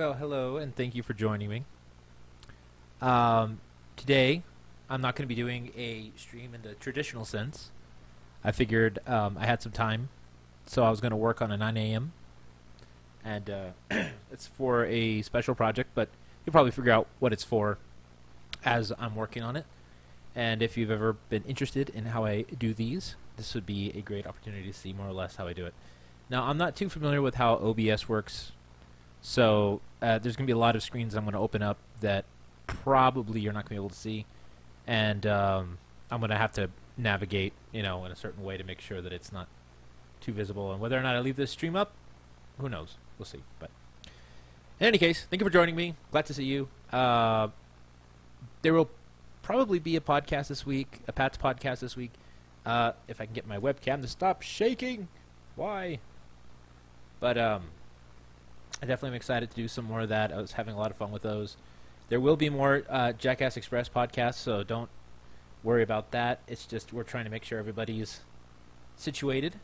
Well, hello, and thank you for joining me. Today, I'm not going to be doing a stream in the traditional sense. I figured I had some time, so I was going to work on a 9 a.m. and it's for a special project, but you'll probably figure out what it's for as I'm working on it. And if you've ever been interested in how I do these, this would be a great opportunity to see more or less how I do it. Now, I'm not too familiar with how OBS works, so there's going to be a lot of screens I'm going to open up that probably you're not going to be able to see, and I'm going to have to navigate, in a certain way to make sure that it's not too visible. And whether or not I leave this stream up, who knows? We'll see. But in any case, thank you for joining me. Glad to see you. There will probably be a podcast this week, a Pat's podcast this week, if I can get my webcam to stop shaking. Why? But I definitely am excited to do some more of that. I was having a lot of fun with those. There will be more Jackass Express podcasts, so don't worry about that. It's just we're trying to make sure everybody's situated.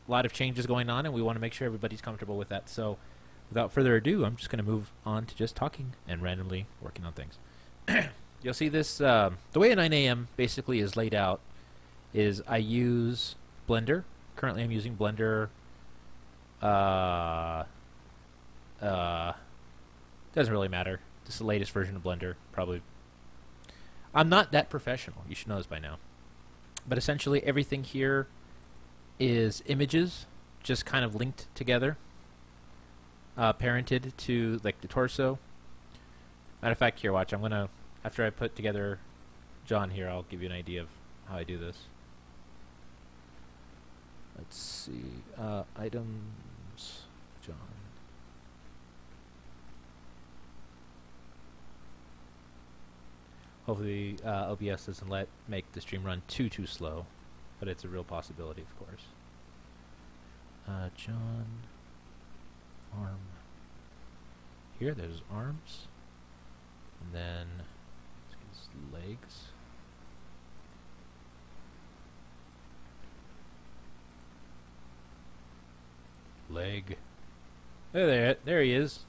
A lot of changes going on, and we want to make sure everybody's comfortable with that. So without further ado, I'm just going to move on to just talking and randomly working on things. You'll see this, the way a 9 a.m. basically is laid out is I use Blender. Currently I'm using Blender. Doesn't really matter. Just the latest version of Blender, probably. I'm not that professional. You should know this by now. But essentially everything here is images, just kind of linked together, parented to like the torso. Matter of fact, here, watch. I'm gonna, after I put together John here, I'll give you an idea of how I do this. Let's see, items, John. Hopefully OBS doesn't make the stream run too slow, but it's a real possibility, of course. John, arm. Here, there's arms, and then his legs. Leg. There he is.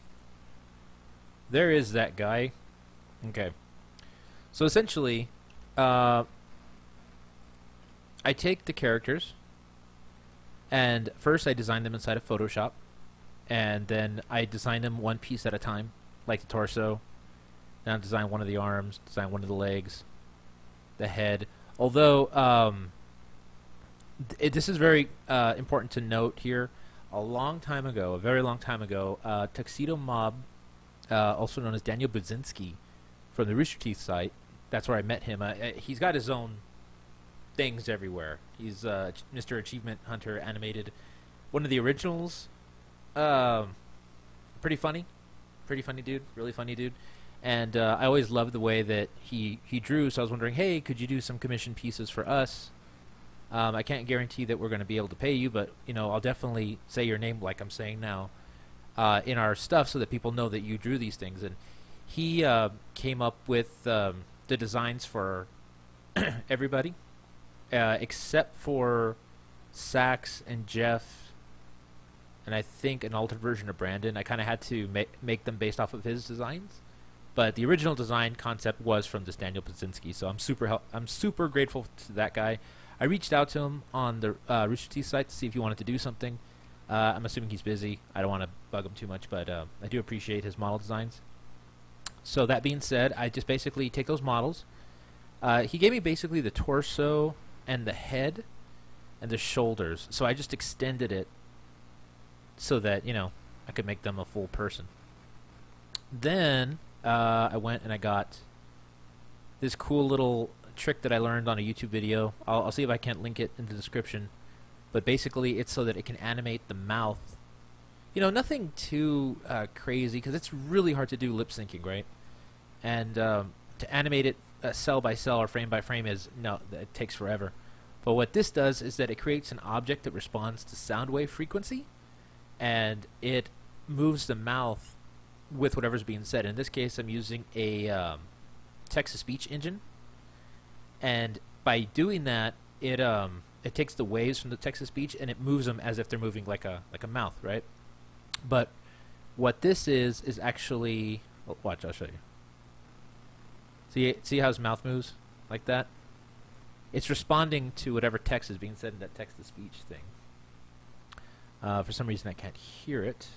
There is that guy. Okay. So essentially, I take the characters, and first I design them inside of Photoshop, and then I design them one piece at a time, like the torso. Then I design one of the arms, design one of the legs, the head. Although, this is very important to note here. A long time ago, a very long time ago, Tuxedo Mob, also known as Daniel Budzinski, from the Rooster Teeth site, that's where I met him. He's got his own things everywhere. He's Mr. Achievement Hunter animated. One of the originals. Pretty funny dude, really funny dude. And I always loved the way that he drew, so I was wondering, hey, could you do some commission pieces for us? I can't guarantee that we're going to be able to pay you, but I'll definitely say your name like I'm saying now in our stuff so that people know that you drew these things. And he came up with the designs for everybody except for Sax and Jeff, and I think an altered version of Brandon. I kind of had to make them based off of his designs, but the original design concept was from this Daniel Budzinski. So I'm super grateful to that guy. I reached out to him on the Rooster Teeth site to see if he wanted to do something. I'm assuming he's busy. I don't want to bug him too much, but I do appreciate his model designs. So that being said, I just basically take those models. He gave me basically the torso and the head and the shoulders. So I just extended it so that, I could make them a full person. Then I went and I got this cool little trick that I learned on a YouTube video. I'll see if I can't link it in the description. But basically it's so that it can animate the mouth. Nothing too crazy, because it's really hard to do lip syncing, right? And to animate it cell by cell or frame by frame it takes forever. But what this does is that it creates an object that responds to sound wave frequency, and it moves the mouth with whatever's being said. In this case, I'm using a text-to-speech engine, and by doing that, it takes the waves from the text-to-speech and it moves them as if they're moving like a mouth, right? But what this is actually... Oh, watch, I'll show you. See how his mouth moves? Like that? It's responding to whatever text is being said in that text-to-speech thing. For some reason, I can't hear it.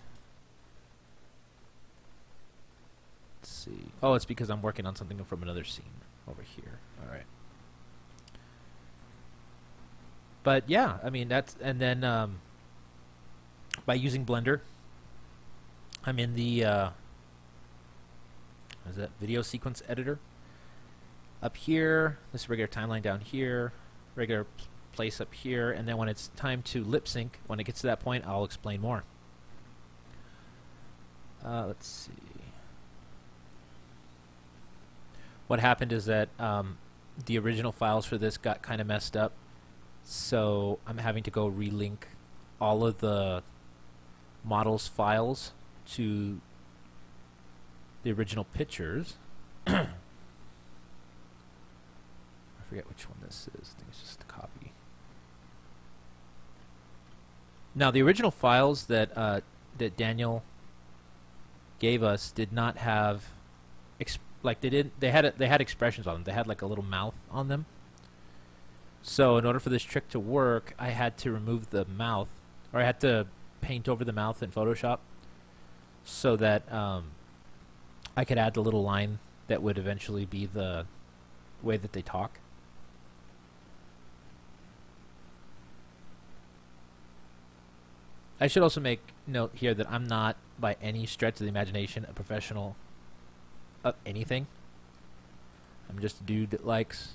Let's see. Oh, it's because I'm working on something from another scene over here. All right. But yeah, I mean, that's... And then by using Blender, I'm in the... what is that? Video sequence editor. Up here, this regular timeline down here, regular place up here, and then when it's time to lip sync, when it gets to that point, I'll explain more. Let's see. What happened is that the original files for this got kind of messed up, so I'm having to go relink all of the models files to the original pictures. I forget which one this is. I think it's just a copy. Now, the original files that that Daniel gave us did not have they had expressions on them. They had like a little mouth on them. So in order for this trick to work, I had to remove the mouth, or I had to paint over the mouth in Photoshop so that I could add the little line that would eventually be the way that they talk. I should also make note here that I'm not, by any stretch of the imagination, a professional of anything. I'm just a dude that likes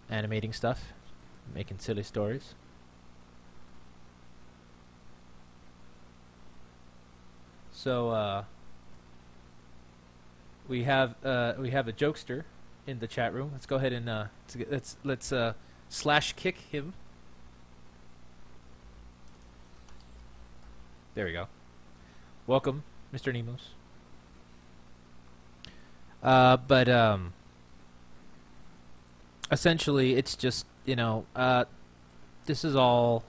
animating stuff, making silly stories. So we have a jokester in the chat room. Let's go ahead and let's slash kick him. There we go. Welcome, Mr. Nemos. But essentially, it's just, you know, this is all...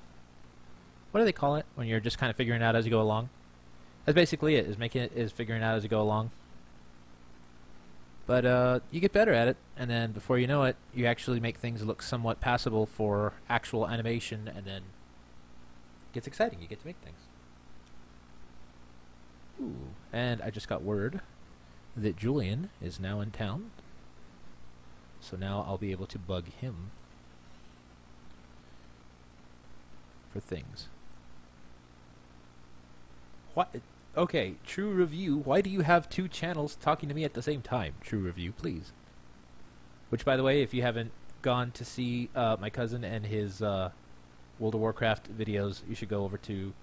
What do they call it when you're just kind of figuring it out as you go along? That's basically it, is figuring it out as you go along. But you get better at it, and then before you know it, you actually make things look somewhat passable for actual animation, and then it gets exciting. You get to make things. Ooh, and I just got word that Julian is now in town. So now I'll be able to bug him for things. What? Okay, True Review, why do you have two channels talking to me at the same time? True Review, please. Which, by the way, if you haven't gone to see my cousin and his World of Warcraft videos, you should go over to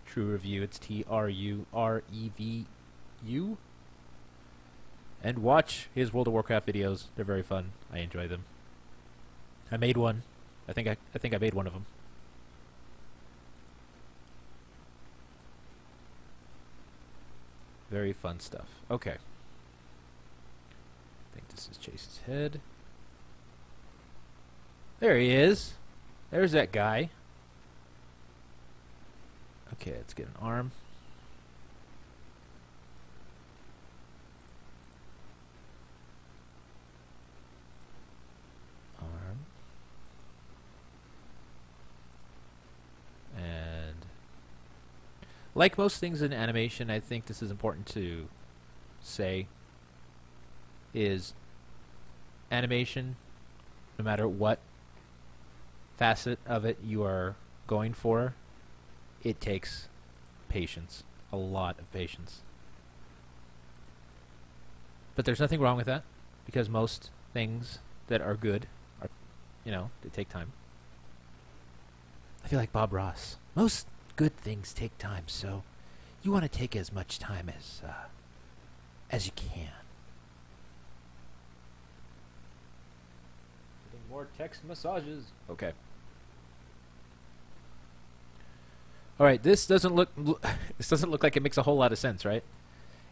True Review. It's TRUREVU. And watch his World of Warcraft videos. They're very fun. I enjoy them. I made one. I think I made one of them. Very fun stuff. Okay. I think this is Chase's head. There he is. There's that guy. Okay, let's get an arm. Arm. And like most things in animation, I think this is important to say, is animation, no matter what facet of it you are going for, it takes patience, a lot of patience. But there's nothing wrong with that, because most things that are good are, you know, they take time. I feel like Bob Ross. Most good things take time, so you want to take as much time as you can. Getting more text massages. Okay. All right, this doesn't look like it makes a whole lot of sense, right?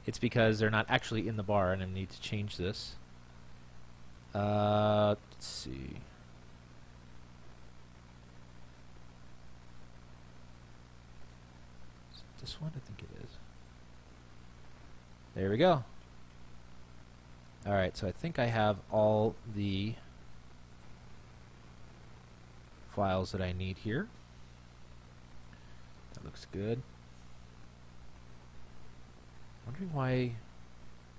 It's because they're not actually in the bar, and I need to change this. Let's see. Set this one? I think it is. There we go. Alright, so I think I have all the files that I need here. That looks good. Wondering why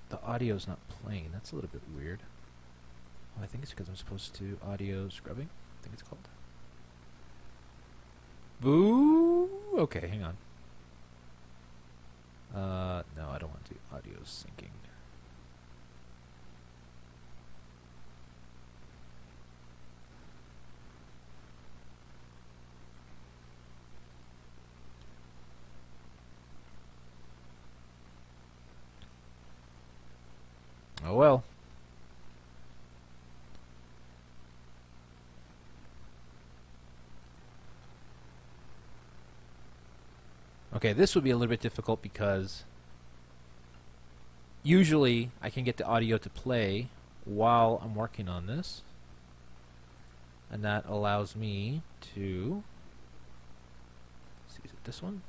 the audio's not playing. That's a little bit weird. Oh, I think it's because I'm supposed to audio scrubbing, I think it's called. Boo! Okay, hang on. No, I don't want to. Audio syncing. Oh well. Okay, this would be a little bit difficult because usually I can get the audio to play while I'm working on this, and that allows me to see, is it this one?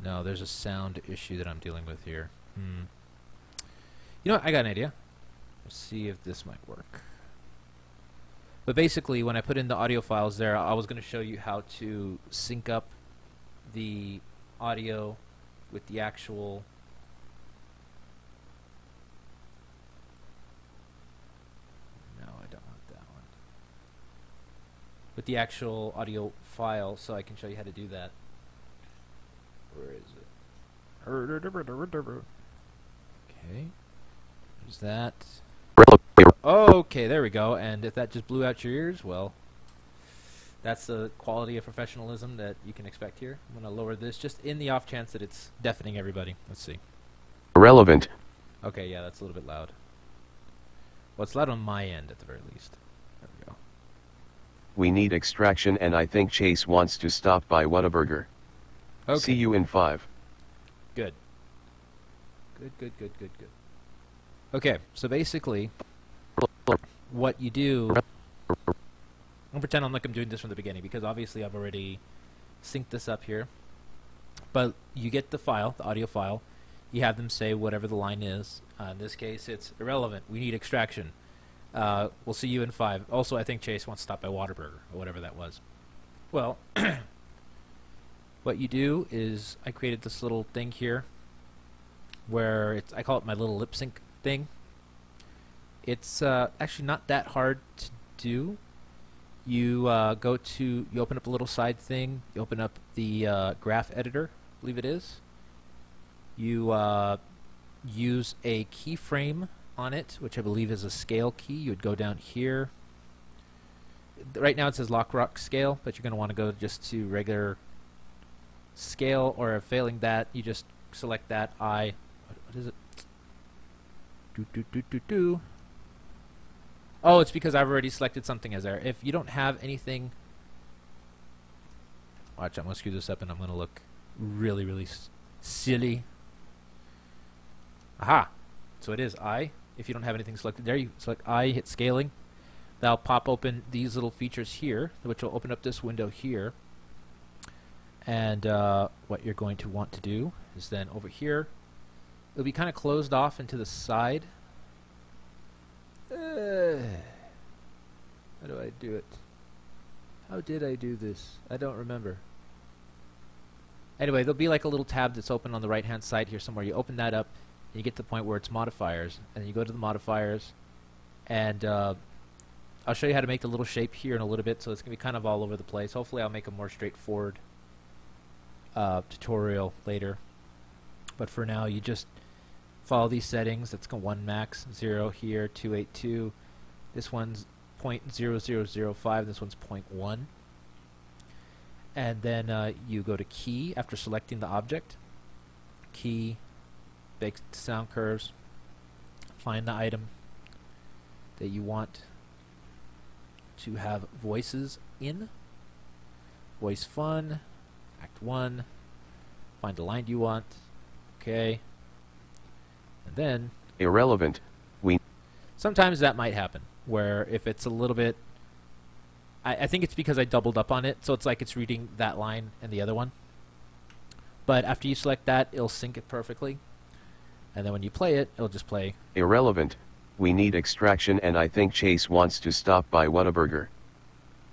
No, there's a sound issue that I'm dealing with here. You know what? I got an idea. Let's see if this might work. But basically, when I put in the audio files there, I was going to show you how to sync up the audio with the actual with the actual audio file, so I can show you how to do that. Where is it? Okay. There's that. Okay, there we go. And if that just blew out your ears, well, that's the quality of professionalism that you can expect here. I'm going to lower this just in the off chance that it's deafening everybody. Let's see. Irrelevant. Okay, yeah, that's a little bit loud. Well, it's loud on my end at the very least. There we go. We need extraction, and I think Chase wants to stop by Whataburger. Okay. See you in 5. Good. Good. Okay, so basically, what you do... I'll pretend I'm like I'm doing this from the beginning, because obviously I've already synced this up here. But you get the file, the audio file. You have them say whatever the line is. In this case, it's irrelevant. We need extraction. We'll see you in 5. Also, I think Chase wants to stop by Whataburger, or whatever that was. Well, what you do is I created this little thing here where it's, I call it my little lip sync thing. It's actually not that hard to do. You you open up a little side thing. You open up the graph editor, I believe it is. You use a keyframe on it, which I believe is a scale key. You would go down here. Right now it says lock rock scale, but you're going to want to go just to regular scale, or failing that, you just select that I. What is it? Oh, it's because I've already selected something as there. If you don't have anything, watch, I'm going to screw this up and I'm going to look really, really silly. Aha! So it is I. If you don't have anything selected there, you select I, hit scaling. That'll pop open these little features here, which will open up this window here. And what you're going to want to do is then over here, it'll be kind of closed off into the side. How do I do it? How did I do this? I don't remember. Anyway, there'll be like a little tab that's open on the right hand side here somewhere. You open that up and you get to the point where it's modifiers, and then you go to the modifiers, and I'll show you how to make the little shape here in a little bit, so it's going to be kind of all over the place. Hopefully I'll make a more straightforward tutorial later. But for now, you just follow these settings. That's 1 max, 0 here, 282. This one's 0.0005, this one's 0.1. And then you go to key after selecting the object. Key, bake sound curves, find the item that you want to have voices in. Voice fun, act 1, find the line you want. Okay. And then Irrelevant. Sometimes that might happen, where if it's a little bit, I think it's because I doubled up on it, so it's like it's reading that line and the other one. But after you select that, it'll sync it perfectly. And then when you play it, it'll just play. Irrelevant. We need extraction and I think Chase wants to stop by Whataburger.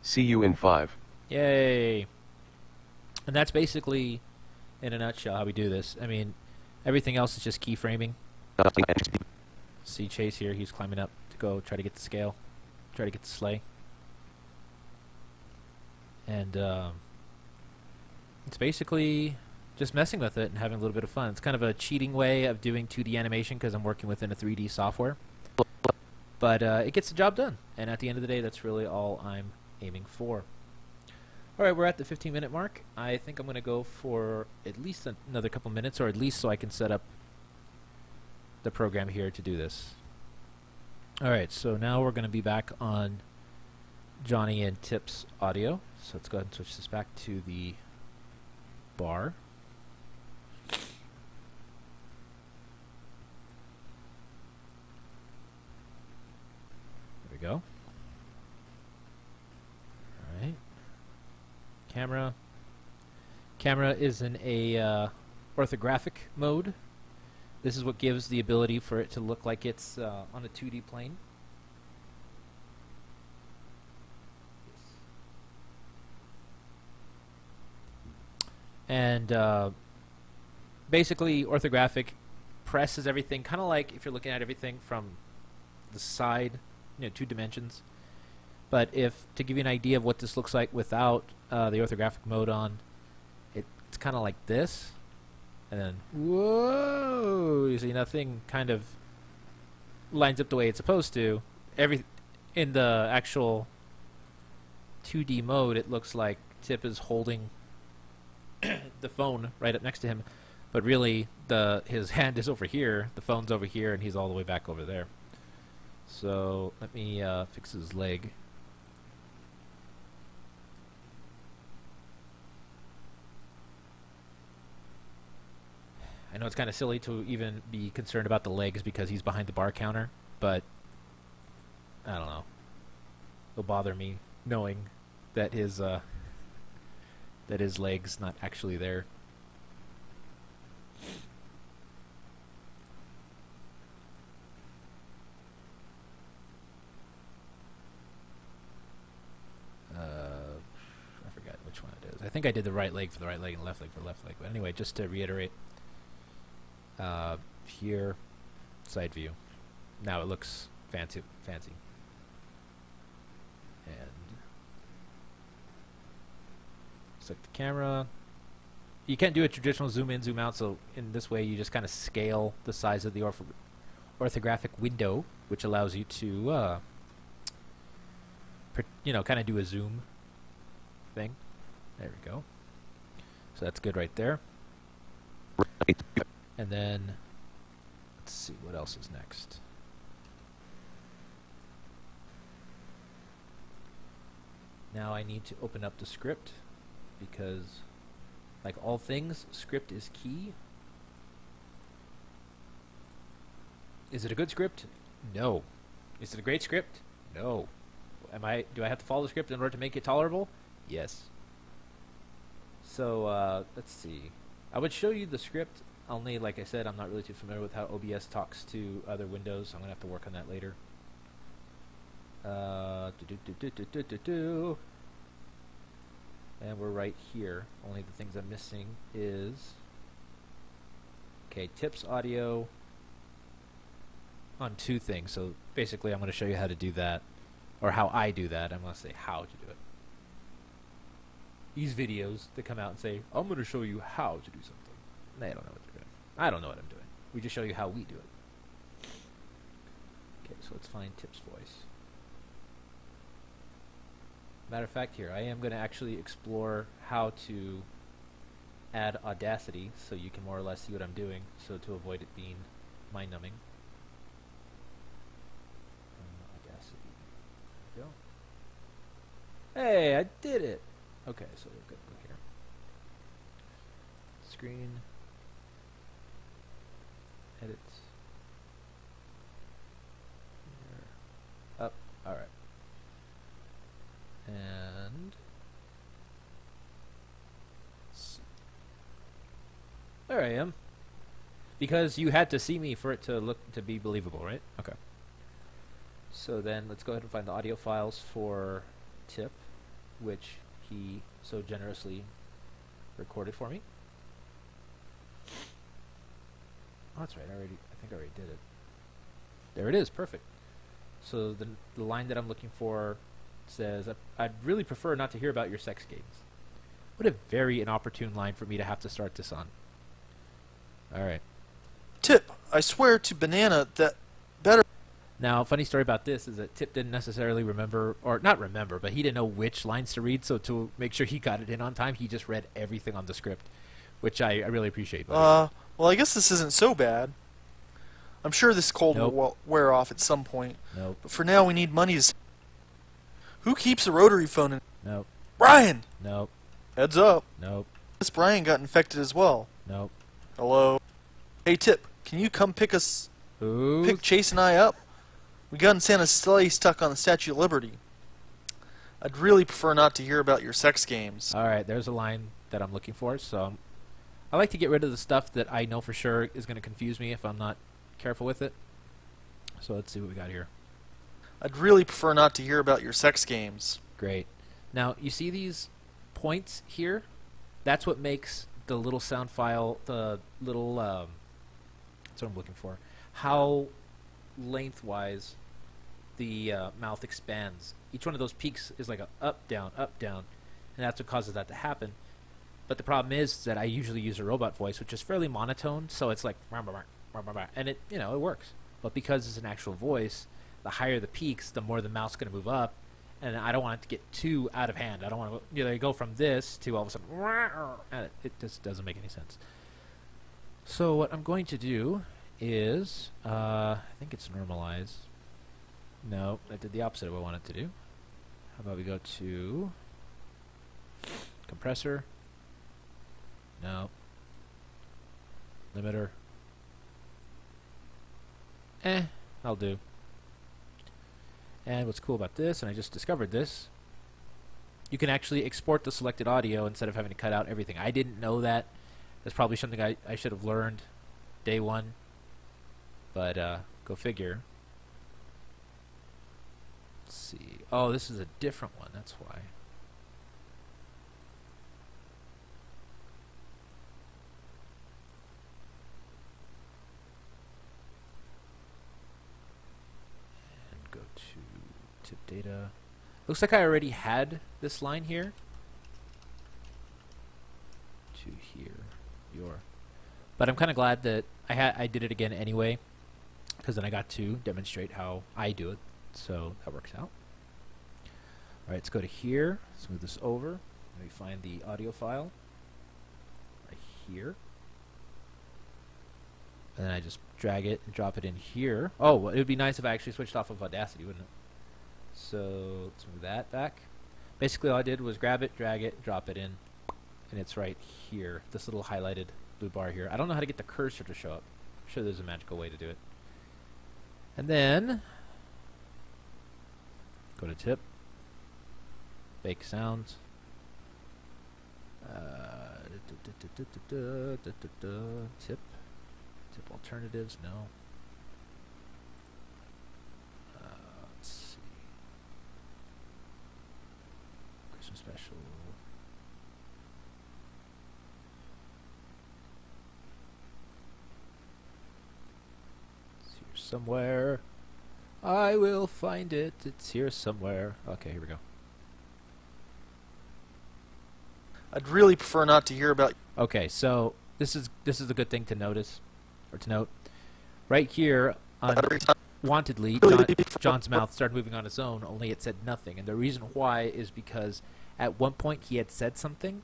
See you in 5. Yay! And that's basically, in a nutshell, how we do this. I mean, everything else is just keyframing. See Chase here, he's climbing up to go try to get the scale. Try to get the sleigh. And it's basically just messing with it and having a little bit of fun. It's kind of a cheating way of doing 2D animation because I'm working within a 3D software. But it gets the job done. And at the end of the day, that's really all I'm aiming for. Alright, we're at the 15-minute mark. I think I'm going to go for at least another couple minutes, or at least so I can set up the program here to do this. Alright, so now we're going to be back on Johnny and Tip's audio. So let's go ahead and switch this back to the bar. There we go. Alright. Camera. Camera is in a orthographic mode. This is what gives the ability for it to look like it's on a 2D plane. And basically, orthographic presses everything, kind of like if you're looking at everything from the side, 2 dimensions. But if, to give you an idea of what this looks like without the orthographic mode on, it's kind of like this. And then, whoa, you see nothing kind of lines up the way it's supposed to. In the actual 2D mode, it looks like Tip is holding the phone right up next to him, but really his hand is over here, the phone's over here, and he's all the way back over there. So let me fix his leg. I know it's kind of silly to even be concerned about the legs because he's behind the bar counter, but I don't know. It'll bother me knowing that his leg's not actually there. I forgot which one it is. I think I did the right leg for the right leg and left leg for the left leg. But anyway, just to reiterate, here, side view. Now it looks fancy. And select the camera. You can't do a traditional zoom in, zoom out, so in this way you just kind of scale the size of the orthographic window, which allows you to, kind of do a zoom thing. There we go. So that's good right there. And then, let's see, what else is next? Now I need to open up the script, because like all things, script is key. Is it a good script? No. Is it a great script? No. Do I have to follow the script in order to make it tolerable? Yes. So let's see. I would show you the script, only like I said, I'm not really too familiar with how OBS talks to other windows, so I'm gonna have to work on that later. And we're right here. Only the things I'm missing is Tip's audio on 2 things. So basically I'm going to show you how to do that, or how I do that. I'm going to say how to do it. These videos that come out and say, I'm going to show you how to do something. They don't know what they're doing. I don't know what I'm doing. We just show you how we do it. Okay, so let's find Tip's voice. Matter of fact, here, I am going to actually explore how to add Audacity so you can more or less see what I'm doing, so to avoid it being mind-numbing. Audacity. There we go. Hey, I did it! Okay, so we're good. Go here. Screen. Edit. Here. Up. Alright. And There I am. Because you had to see me for it to look to be believable, right? Okay. So then let's go ahead and find the audio files for Tip, which he so generously recorded for me. Oh, that's right. I think I already did it. There it is. Perfect. So the line that I'm looking for says, I'd really prefer not to hear about your sex games. What a very inopportune line for me to have to start this on. Alright. Tip, I swear to Banana that better... Now, funny story about this is that Tip didn't necessarily remember, or not remember, but he didn't know which lines to read, so to make sure he got it in on time, he just read everything on the script, which I really appreciate. Well, I guess this isn't so bad. I'm sure this cold will wear off at some point. Nope. But for now, we need money to... Who keeps a rotary phone in... Nope. Brian! Nope. Heads up. Nope. This Brian got infected as well. Nope. Hello? Hey, Tip, can you come pick Chase and I up? We got in Santa's sleigh stuck on the Statue of Liberty. I'd really prefer not to hear about your sex games. Alright, there's a line that I'm looking for, so I like to get rid of the stuff that I know for sure is going to confuse me if I'm not careful with it. So let's see what we got here. I'd really prefer not to hear about your sex games. Great. Now, you see these points here? That's what makes the little sound file, the little, that's what I'm looking for, how lengthwise the mouth expands. Each one of those peaks is like a up, down, and that's what causes that to happen. But the problem is that I usually use a robot voice, which is fairly monotone, so it's like, and it, it works. But because it's an actual voice, the higher the peaks, the more the mouth's going to move up, and I don't want it to get too out of hand. I don't want to go from this to all of a sudden, and it just doesn't make any sense. So what I'm going to do is, I think it's normalize. No, I did the opposite of what I wanted to do. How about we go to compressor? No. Limiter. I'll do. And what's cool about this, and I just discovered this, you can actually export the selected audio instead of having to cut out everything. I didn't know that. That's probably something I should have learned day one. But go figure. Let's see. Oh, this is a different one. That's why. And go to tip data. Looks like I already had this line here. To here. But I'm kind of glad that I did it again anyway, because then I got to demonstrate how I do it. So that works out. Alright, let's go to here. Let's move this over. Let me find the audio file. Right here. And then I just drag it and drop it in here. Oh, well, it would be nice if I actually switched off of Audacity, wouldn't it? So let's move that back. Basically all I did was grab it, drag it, drop it in. And it's right here. This little highlighted blue bar here. I don't know how to get the cursor to show up. I'm sure there's a magical way to do it. And then go to tip, fake sounds, tip alternatives, no. Let's see, Christmas special. It's here somewhere. I will find it. It's here somewhere. Okay, here we go. I'd really prefer not to hear about... Okay, so this is a good thing to notice, or to note. Right here, unwantedly, John's mouth started moving on its own, only it said nothing. And the reason why is because at one point he had said something,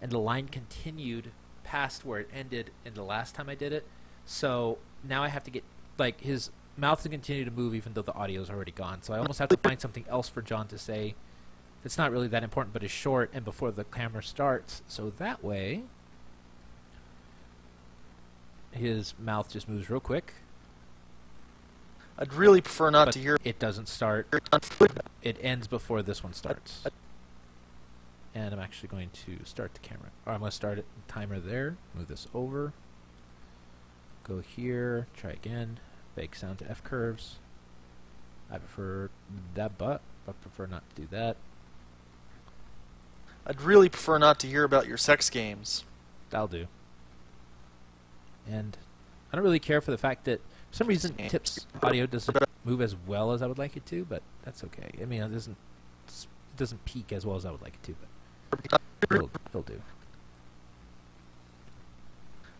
and the line continued past where it ended in the last time I did it. So now I have to get, like, his mouth to continue to move even though the audio is already gone. So I almost have to find something else for John to say that's not really that important but is short and before the camera starts. So that way his mouth just moves real quick. I'd really prefer not to hear... It doesn't start. It ends before this one starts. And I'm actually going to start the camera. Or I'm going to start it timer there. Move this over. Go here, try again. Bake sound to F curves. I prefer that, but I prefer not to do that. I'd really prefer not to hear about your sex games. That'll do. And I don't really care for the fact that for some reason Tip's audio doesn't move as well as I would like it to, but that's okay. I mean, it doesn't peak as well as I would like it to, but it'll do.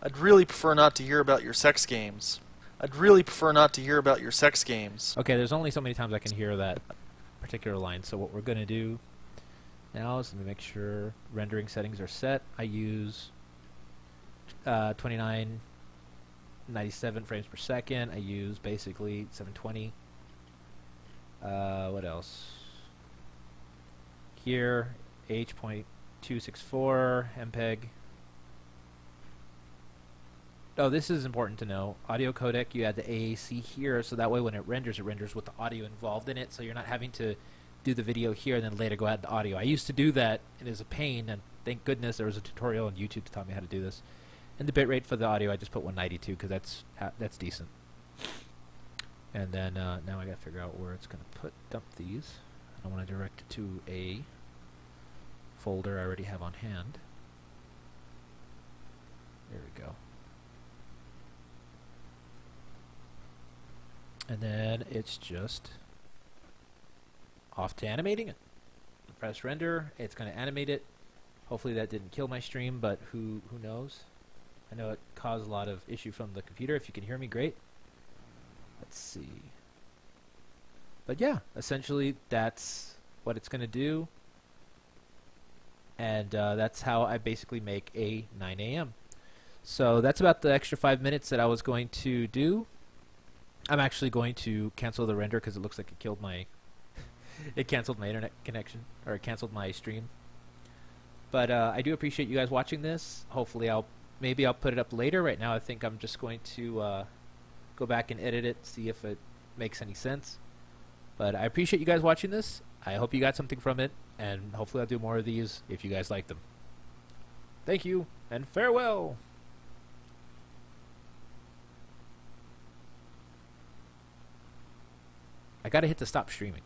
I'd really prefer not to hear about your sex games. I'd really prefer not to hear about your sex games. Okay, there's only so many times I can hear that particular line, so what we're going to do now is let me make sure rendering settings are set. I use 2997 frames per second. I use basically 720. What else? Here, H.264 MPEG. Oh, this is important to know. Audio codec, you add the AAC here, so that way when it renders with the audio involved in it, so you're not having to do the video here and then later go add the audio. I used to do that, and it was a pain, and thank goodness there was a tutorial on YouTube that taught me how to do this. And the bitrate for the audio, I just put 192, because that's decent. And then now I got to figure out where it's going to dump these. I want to direct it to a folder I already have on hand. There we go. And then it's just off to animating it. Press render, it's going to animate it. Hopefully that didn't kill my stream, but who knows? I know it caused a lot of issue from the computer. If you can hear me, great. Let's see. But yeah, essentially that's what it's going to do. And that's how I basically make a 9 a.m. So that's about the extra 5 minutes that I was going to do. I'm actually going to cancel the render because it looks like it killed my it canceled my internet connection, or it canceled my stream. But I do appreciate you guys watching this. Hopefully maybe I'll put it up later. Right now I think I'm just going to go back and edit it, see if it makes any sense. But I appreciate you guys watching this. I hope you got something from it, and hopefully I'll do more of these if you guys like them. Thank you, and farewell! I gotta hit the stop streaming.